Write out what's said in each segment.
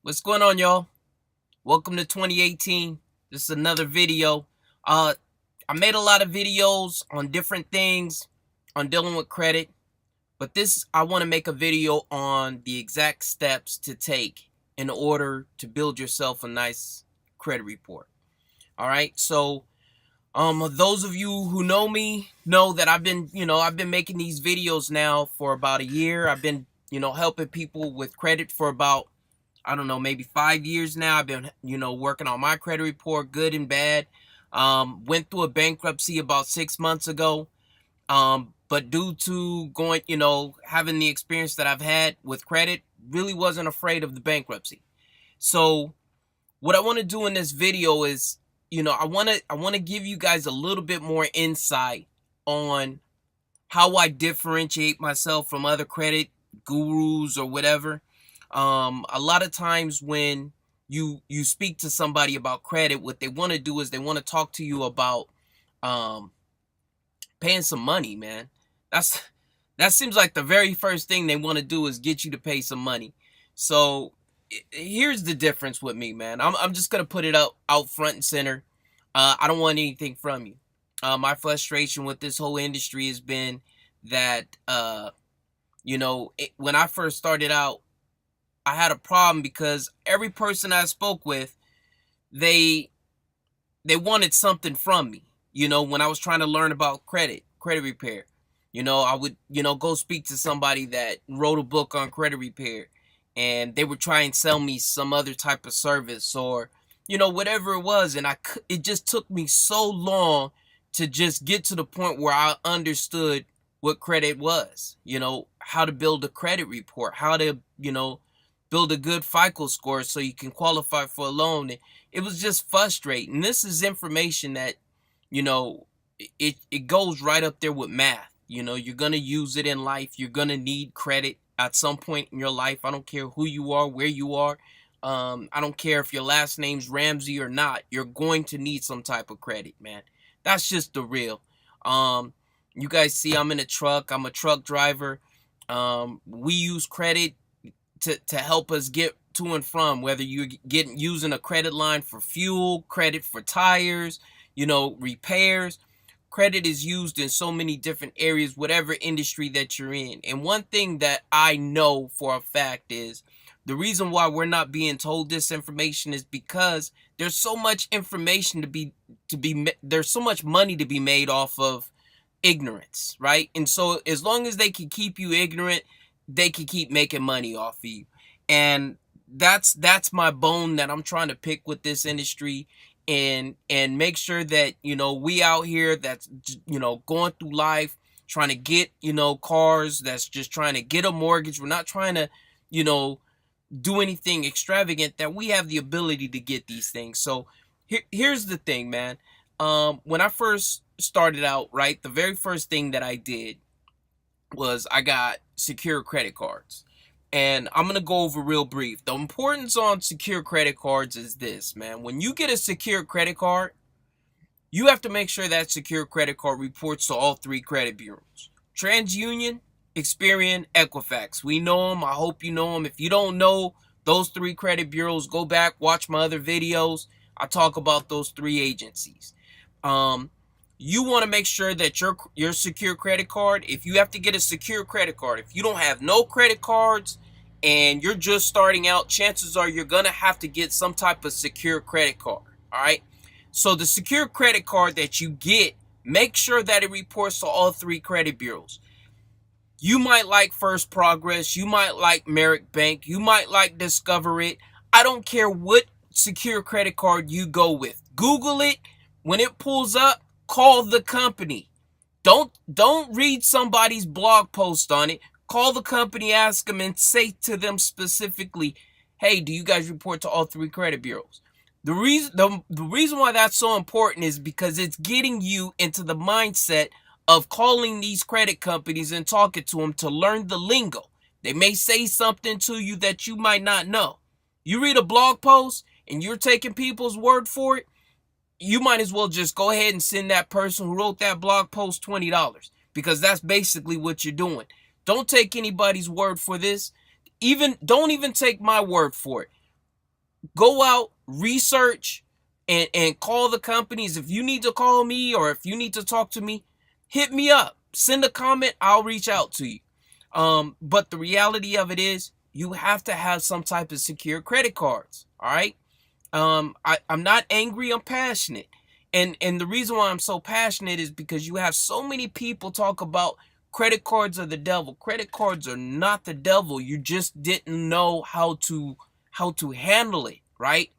What's going on, y'all? Welcome to 2018. This is another video. I made a lot of videos on different things on dealing with credit, but I want to make a video on the exact steps to take in order to build yourself a nice credit report. All right. So, those of you who know me know that I've been making these videos now for about a year. I've been, helping people with credit for about, I don't know, maybe 5 years now. I've been, working on my credit report, good and bad. Went through a bankruptcy about 6 months ago. But due to having the experience that I've had with credit, really wasn't afraid of the bankruptcy. So what I want to do in this video is, I want to give you guys a little bit more insight on how I differentiate myself from other credit gurus or whatever. A lot of times when you speak to somebody about credit, what they want to do is they want to talk to you about paying some money, man. That seems like the very first thing they want to do is get you to pay some money. So here's the difference with me, man. I'm just gonna put it out front and center. I don't want anything from you. My frustration with this whole industry has been that when I first started out, I had a problem because every person I spoke with, they wanted something from me. When I was trying to learn about credit repair, I would, go speak to somebody that wrote a book on credit repair, and they would try and sell me some other type of service or, whatever it was. And it just took me so long to just get to the point where I understood what credit was, how to build a credit report, how to, build a good FICO score so you can qualify for a loan. It was just frustrating. This is information that, it goes right up there with math. You're going to use it in life. You're going to need credit at some point in your life. I don't care who you are, where you are. I don't care if your last name's Ramsey or not. You're going to need some type of credit, man. That's just the real. You guys see I'm in a truck. I'm a truck driver. We use credit to help us get to and from, whether you're using a credit line for fuel, credit for tires, repairs. Credit is used in so many different areas, whatever industry that you're in. And one thing that I know for a fact is the reason why we're not being told this information is because there's so much information there's so much money to be made off of ignorance, right? And so as long as they can keep you ignorant, they can keep making money off of you. And that's my bone that I'm trying to pick with this industry, and make sure that, we out here that's, going through life, trying to get, cars, that's just trying to get a mortgage. We're not trying to, do anything extravagant, that we have the ability to get these things. So here's the thing, man. When I first started out, right, the very first thing that I did was I got secure credit cards. And I'm going to go over real brief. The importance on secure credit cards is this, man. When you get a secure credit card, you have to make sure that secure credit card reports to all three credit bureaus: TransUnion, Experian, Equifax. We know them. I hope you know them. If you don't know those three credit bureaus, go back, watch my other videos. I talk about those three agencies. You want to make sure that your secure credit card, if you have to get a secure credit card, if you don't have no credit cards and you're just starting out, chances are you're going to have to get some type of secure credit card. All right. So the secure credit card that you get, make sure that it reports to all three credit bureaus. You might like First Progress. You might like Merrick Bank. You might like Discover It. I don't care what secure credit card you go with. Google it. When it pulls up, call the company. Don't read somebody's blog post on it. Call the company, ask them, and say to them specifically, hey, do you guys report to all three credit bureaus? The reason why that's so important is because it's getting you into the mindset of calling these credit companies and talking to them to learn the lingo. They may say something to you that you might not know. You read a blog post and you're taking people's word for it, you might as well just go ahead and send that person who wrote that blog post $20, because that's basically what you're doing. Don't take anybody's word for this. Don't even take my word for it. Go out, research, and call the companies. If you need to call me or if you need to talk to me, hit me up. Send a comment. I'll reach out to you. But the reality of it is you have to have some type of secure credit cards. All right. I'm not angry, I'm passionate. And the reason why I'm so passionate is because you have so many people talk about credit cards are the devil. Credit cards are not the devil. You just didn't know how to handle it, right?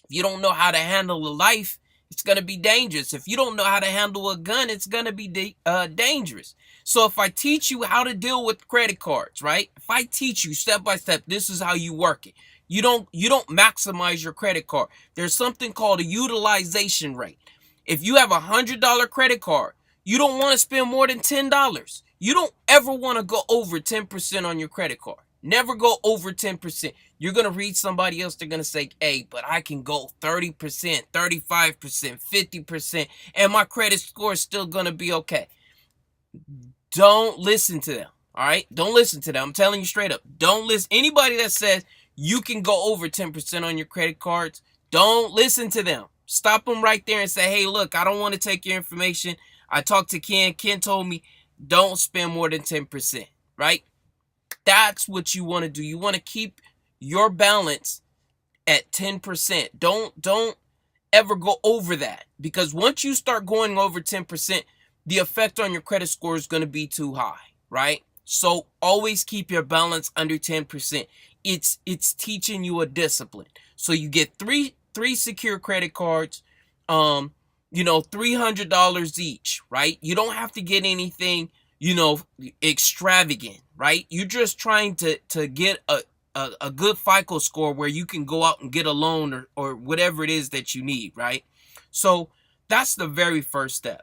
If you don't know how to handle a life, it's going to be dangerous. If you don't know how to handle a gun, it's going to be dangerous. So if I teach you how to deal with credit cards, right? If I teach you step by step, this is how you work it. You don't maximize your credit card. There's something called a utilization rate. If you have $100 credit card, you don't want to spend more than $10. You don't ever want to go over 10% on your credit card. Never go over 10%. You're going to read somebody else. They're going to say, hey, but I can go 30%, 35%, 50%, and my credit score is still going to be okay. Don't listen to them. All right? Don't listen to them. I'm telling you straight up. Don't listen. Anybody that says you can go over 10% on your credit cards, don't listen to them. Stop them right there and say, hey, look, I don't want to take your information. I talked to Ken. Ken told me don't spend more than 10%, right? That's what you want to do. You want to keep your balance at 10%. Don't ever go over that, because once you start going over 10%, the effect on your credit score is going to be too high, right? So always keep your balance under 10%. It's teaching you a discipline. So you get three secure credit cards, $300 each, right? You don't have to get anything, extravagant, right? You're just trying to get a good FICO score where you can go out and get a loan or whatever it is that you need, right? So that's the very first step.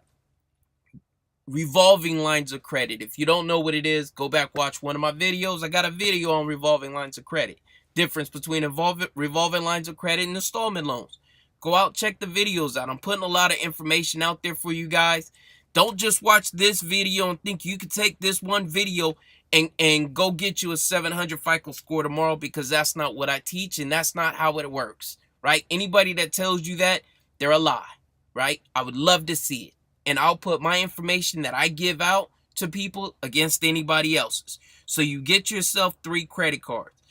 Revolving lines of credit. If you don't know what it is, go back, watch one of my videos. I got a video on revolving lines of credit. Difference between revolving lines of credit and installment loans. Go out, check the videos out. I'm putting a lot of information out there for you guys. Don't just watch this video and think you can take this one video and go get you a 700 FICO score tomorrow, because that's not what I teach and that's not how it works, right? Anybody that tells you that, they're a lie, right? I would love to see it. And I'll put my information that I give out to people against anybody else's. So you get yourself 3 credit cards.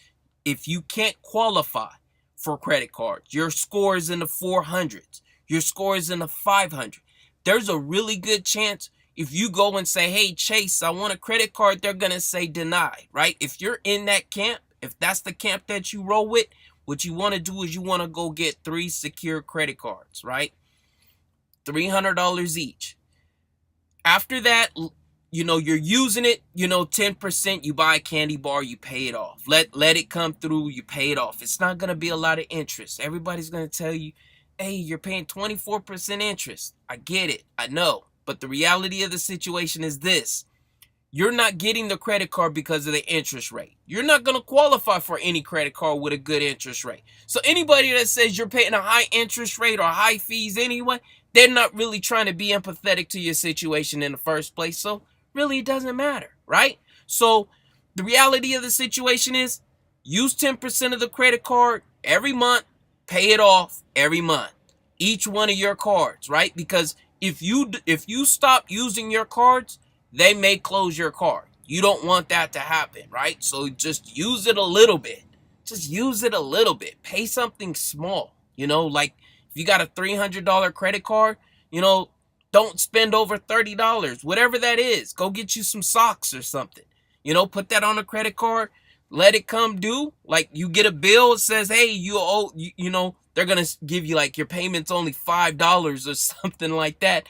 If you can't qualify for credit cards, your score is in the 400s, your score is in the 500, there's a really good chance if you go and say, hey, Chase, I want a credit card, they're going to say denied, right? If you're in that camp, if that's the camp that you roll with, what you want to do is you want to go get 3 secure credit cards, right? $300 each. After that, you're using it, 10%, you buy a candy bar, you pay it off. Let it come through, you pay it off. It's not going to be a lot of interest. Everybody's going to tell you, hey, you're paying 24% interest. I get it. I know. But the reality of the situation is this. You're not getting the credit card because of the interest rate. You're not going to qualify for any credit card with a good interest rate. So anybody that says you're paying a high interest rate or high fees anyway, they're not really trying to be empathetic to your situation in the first place. So really, it doesn't matter, right? So the reality of the situation is use 10% of the credit card every month, pay it off every month. Each one of your cards, right? Because if you stop using your cards, they may close your card. You don't want that to happen, right? So just use it a little bit. Just use it a little bit. Pay something small, like if you got a $300 credit card, don't spend over $30. Whatever that is, go get you some socks or something. Put that on a credit card. Let it come due. Like you get a bill, it says, hey, you owe, they're going to give you like your payment's only $5 or something like that.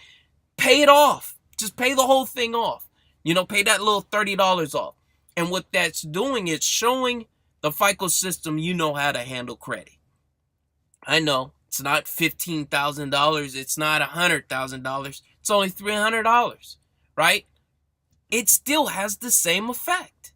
Pay it off. Just pay the whole thing off. Pay that little $30 off. And what that's doing is showing the FICO system you know how to handle credit. I know it's not $15,000. It's not $100,000. It's only $300, right? It still has the same effect.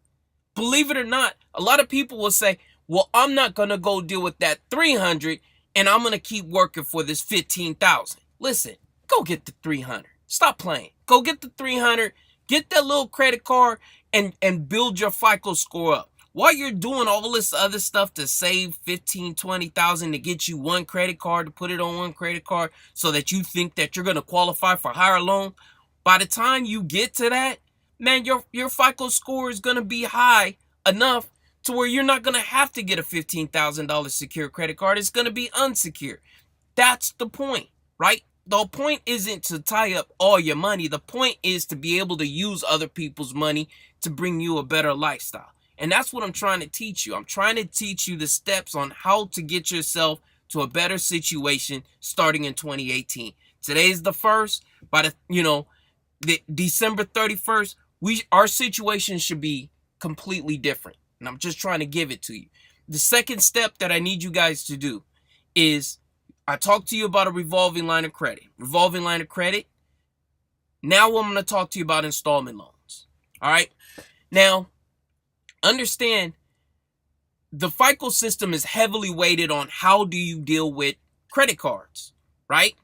Believe it or not, a lot of people will say, well, I'm not going to go deal with that 300 and I'm going to keep working for this 15,000. Listen, go get the 300. Stop playing. Go get the 300, get that little credit card and build your FICO score up. while you're doing all this other stuff to save 15, 20,000 to get you one credit card, to put it on one credit card so that you think that you're going to qualify for higher loan, by the time you get to that, man, your FICO score is going to be high enough to where you're not going to have to get a $15,000 secure credit card. It's going to be unsecured. That's the point, right? The point isn't to tie up all your money. The point is to be able to use other people's money to bring you a better lifestyle. And that's what I'm trying to teach you. I'm trying to teach you the steps on how to get yourself to a better situation starting in 2018. Today's the first. By the December 31st, our situation should be completely different. And I'm just trying to give it to you. The second step that I need you guys to do is, I talked to you about a revolving line of credit. Revolving line of credit. Now I'm going to talk to you about installment loans. All right. Now, understand the FICO system is heavily weighted on how do you deal with credit cards, right?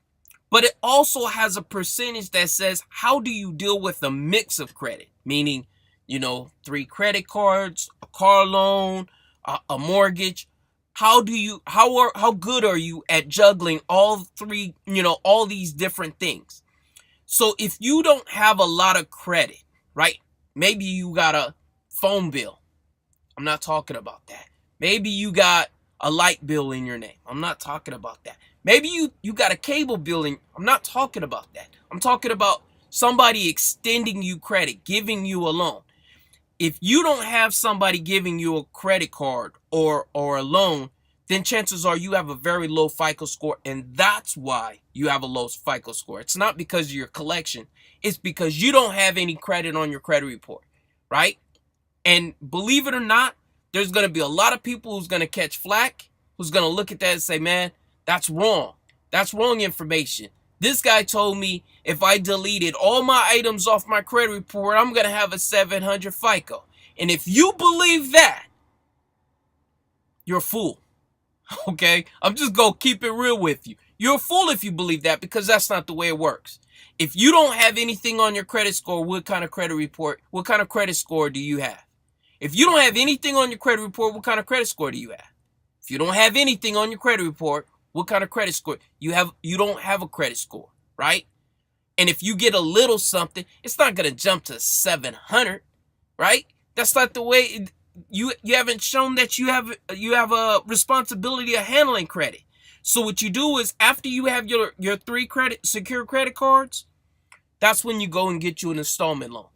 But it also has a percentage that says how do you deal with a mix of credit, meaning, 3 credit cards, a car loan, a mortgage. How good are you at juggling all three, all these different things? So if you don't have a lot of credit, right? Maybe you got a phone bill. I'm not talking about that. Maybe you got a light bill in your name. I'm not talking about that. Maybe you got a cable bill in. I'm not talking about that. I'm talking about somebody extending you credit, giving you a loan. If you don't have somebody giving you a credit card or a loan, then chances are you have a very low FICO score, and that's why you have a low FICO score. It's not because of your collection. It's because you don't have any credit on your credit report, right? And believe it or not, there's going to be a lot of people who's going to catch flack, who's going to look at that and say, man, that's wrong. That's wrong information. This guy told me if I deleted all my items off my credit report, I'm going to have a 700 FICO. And if you believe that, you're a fool. Okay? I'm just going to keep it real with you. You're a fool if you believe that, because that's not the way it works. If you don't have anything on your credit score, what kind of credit score do you have? If you don't have anything on your credit report, what kind of credit score do you have? If you don't have anything on your credit report, what kind of credit score you have? You don't have a credit score, right? And if you get a little something, it's not going to jump to 700, right? That's not the way. You haven't shown that you have a responsibility of handling credit. So what you do is, after you have your 3 secure credit cards, that's when you go and get you an installment loan.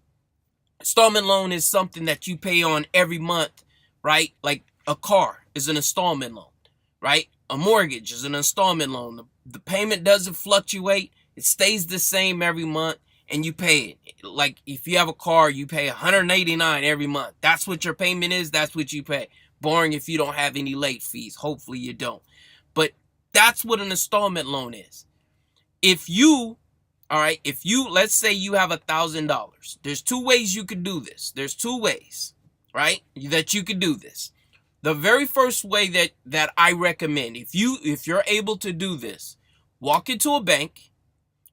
Installment loan is something that you pay on every month, right? Like a car is an installment loan, right? A mortgage is an installment loan. The payment doesn't fluctuate. It stays the same every month, and you pay it. Like if you have a car, you pay $189 every month. That's what your payment is. That's what you pay. Barring if you don't have any late fees. Hopefully you don't. But that's what an installment loan is. Let's say you have $1,000. There's 2 ways you could do this. There's 2 ways, right, that you could do this. The very first way that I recommend, if you're able to do this, walk into a bank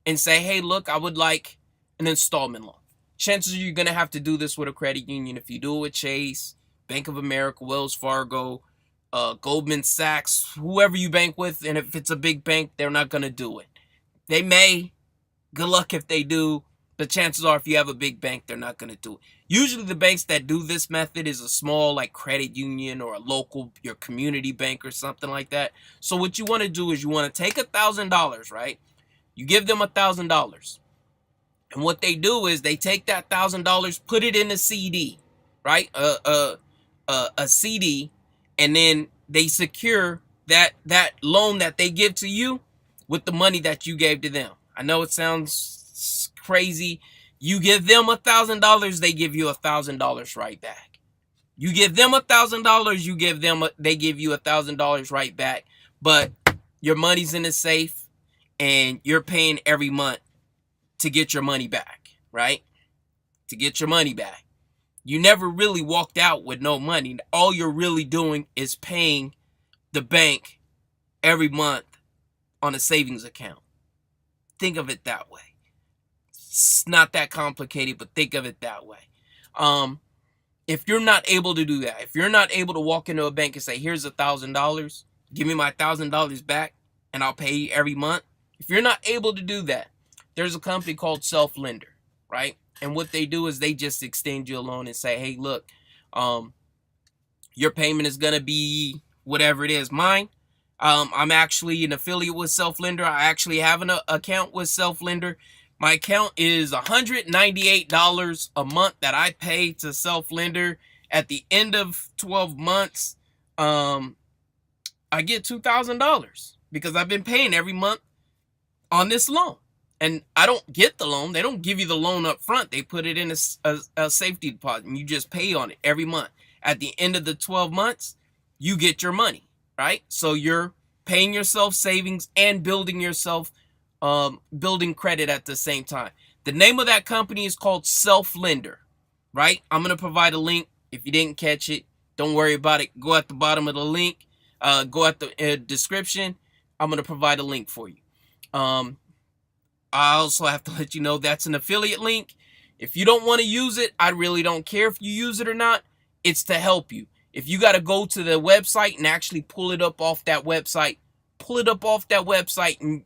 and say, hey, look, I would like an installment loan. Chances are you're going to have to do this with a credit union. If you do it with Chase, Bank of America, Wells Fargo, Goldman Sachs, whoever you bank with, and if it's a big bank, they're not going to do it. They may. Good luck if they do. But chances are, if you have a big bank, they're not going to do it. Usually the banks that do this method is a small, like, credit union or a local, your community bank or something like that. So what you want to do is you want to take $1,000, right? You give them $1,000. And what they do is they take that $1,000, put it in a CD, right? A CD, and then they secure that loan that they give to you with the money that you gave to them. I know it sounds crazy. You give them $1,000, they give you $1,000 right back. You give them $1,000, they give you $1,000 right back. But your money's in the safe, and you're paying every month to get your money back, right? To get your money back. You never really walked out with no money. All you're really doing is paying the bank every month on a savings account. Think of it that way. It's not that complicated, but think of it that way. If you're not able to do that, if you're not able to walk into a bank and say, here's $1,000, give me my $1,000 back and I'll pay you every month. If you're not able to do that, there's a company called Self-Lender, right? And what they do is they just extend you a loan and say, hey, look, your payment is going to be whatever it is. Mine, I'm actually an affiliate with Self-Lender. I actually have an account with Self-Lender. My account is $198 a month that I pay to Self-Lender. At the end of 12 months, I get $2,000 because I've been paying every month on this loan. And I don't get the loan. They don't give you the loan up front. They put it in a safety deposit, and you just pay on it every month. At the end of the 12 months, you get your money, right? So you're paying yourself savings and building yourself, building credit at the same time. The name of that company is called Self-Lender, right? I'm going to provide a link. If you didn't catch it, don't worry about it. Go at the bottom of the link. Go at the description. I'm going to provide a link for you. I also have to let you know that's an affiliate link. If you don't want to use it, I really don't care if you use it or not. It's to help you. If you got to go to the website and actually pull it up off that website, pull it up off that website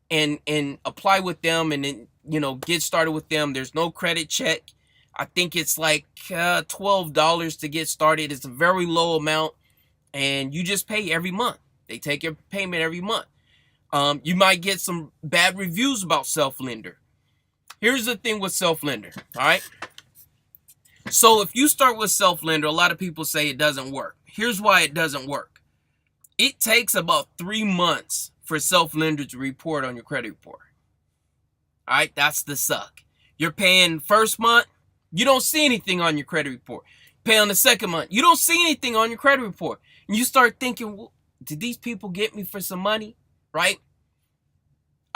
and apply with them, and then, you know, get started with them. There's no credit check. I think it's like $12 to get started. It's a very low amount, and you just pay every month. They take your payment every month. You might get some bad reviews about Self-Lender. Here's the thing with Self-Lender, all right? So if you start with Self-Lender, a lot of people say it doesn't work. Here's why it doesn't work. It takes about 3 months for Self-Lender to report on your credit report. All right, that's the suck. You're paying first month, you don't see anything on your credit report. Pay on the second month, you don't see anything on your credit report. And you start thinking, well, did these people get me for some money? Right?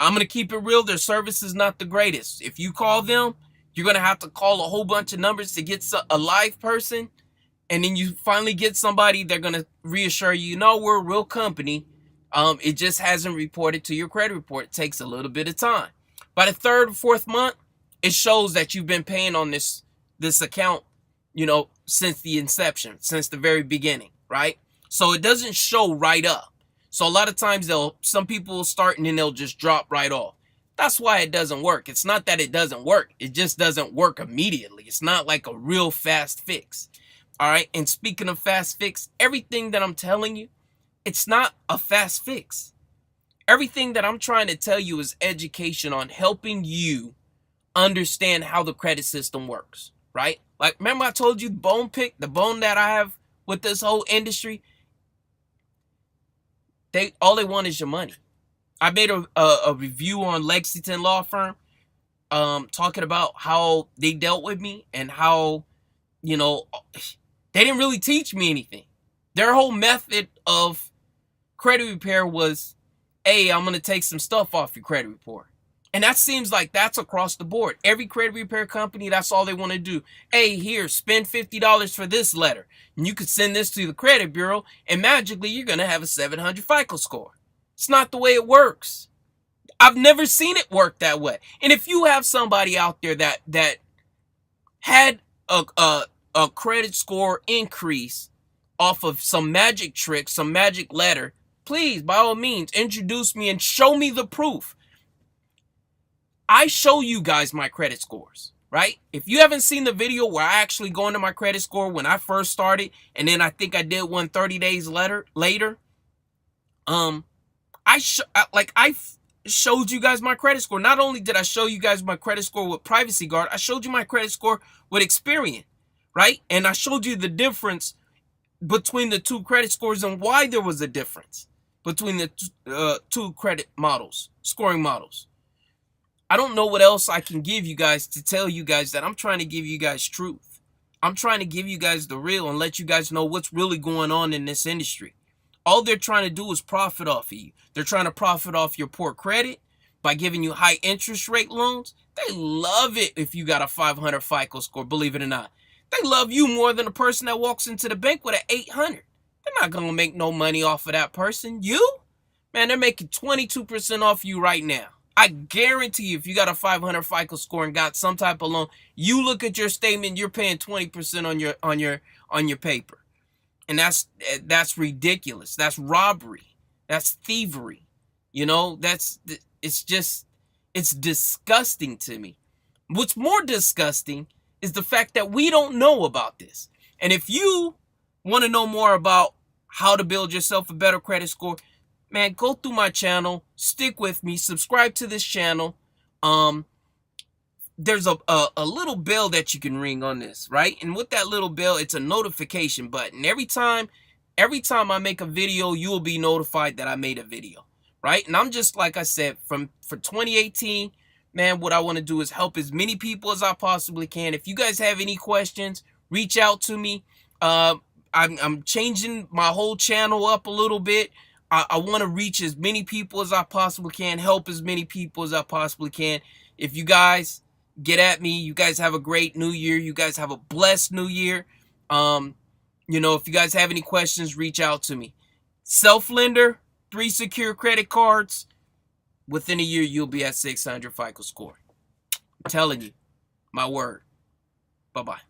I'm going to keep it real. Their service is not the greatest. If you call them, you're going to have to call a whole bunch of numbers to get a live person. And then you finally get somebody, they're going to reassure you, you know, we're a real company. It just hasn't reported to your credit report. It takes a little bit of time. By the third or fourth month, it shows that you've been paying on this account, you know, since the inception, since the very beginning, right? So it doesn't show right up. So a lot of times some people will start and then they'll just drop right off. That's why it doesn't work. It's not that it doesn't work. It just doesn't work immediately. It's not like a real fast fix. All right. And speaking of fast fix, everything that I'm telling you, it's not a fast fix. Everything that I'm trying to tell you is education on helping you understand how the credit system works, right? Like, remember I told you the bone that I have with this whole industry? All they want is your money. I made a review on Lexington Law Firm, talking about how they dealt with me and how, you know, they didn't really teach me anything. Their whole method of credit repair was, hey, I'm going to take some stuff off your credit report. And that seems like that's across the board. Every credit repair company, that's all they want to do. Hey, here, spend $50 for this letter. And you could send this to the credit bureau, and magically you're going to have a 700 FICO score. It's not the way it works. I've never seen it work that way. And if you have somebody out there that had a credit score increase off of some magic trick, some magic letter, please, by all means, introduce me and show me the proof. I show you guys my credit scores, right? If you haven't seen the video where I actually go into my credit score when I first started, and then I think I did one 30 days later, I showed you guys my credit score. Not only did I show you guys my credit score with Privacy Guard, I showed you my credit score with Experian, right? And I showed you the difference between the two credit scores and why there was a difference between the two credit models, scoring models. I don't know what else I can give you guys to tell you guys that I'm trying to give you guys truth. I'm trying to give you guys the real and let you guys know what's really going on in this industry. All they're trying to do is profit off of you. They're trying to profit off your poor credit by giving you high interest rate loans. They love it if you got a 500 FICO score, believe it or not. They love you more than a person that walks into the bank with an 800. They're not going to make no money off of that person. You? Man, they're making 22% off you right now. I guarantee you, if you got a 500 FICO score and got some type of loan, you look at your statement, you're paying 20% on your paper. And that's ridiculous. That's robbery. That's thievery. You know, it's disgusting to me. What's more disgusting is the fact that we don't know about this. And if you want to know more about how to build yourself a better credit score, man, go through my channel, stick with me, subscribe to this channel. There's a little bell that you can ring on this, right? And with that little bell, it's a notification button. Every time I make a video, you will be notified that I made a video, right? And I'm just, like I said, for 2018, man, what I want to do is help as many people as I possibly can. If you guys have any questions, reach out to me. I'm changing my whole channel up a little bit. I want to reach as many people as I possibly can, help as many people as I possibly can. If you guys get at me, you guys have a great new year. You guys have a blessed new year. You know, if you guys have any questions, reach out to me. Self-lender, 3 secure credit cards. Within a year, you'll be at 600 FICO score. I'm telling you, my word. Bye-bye.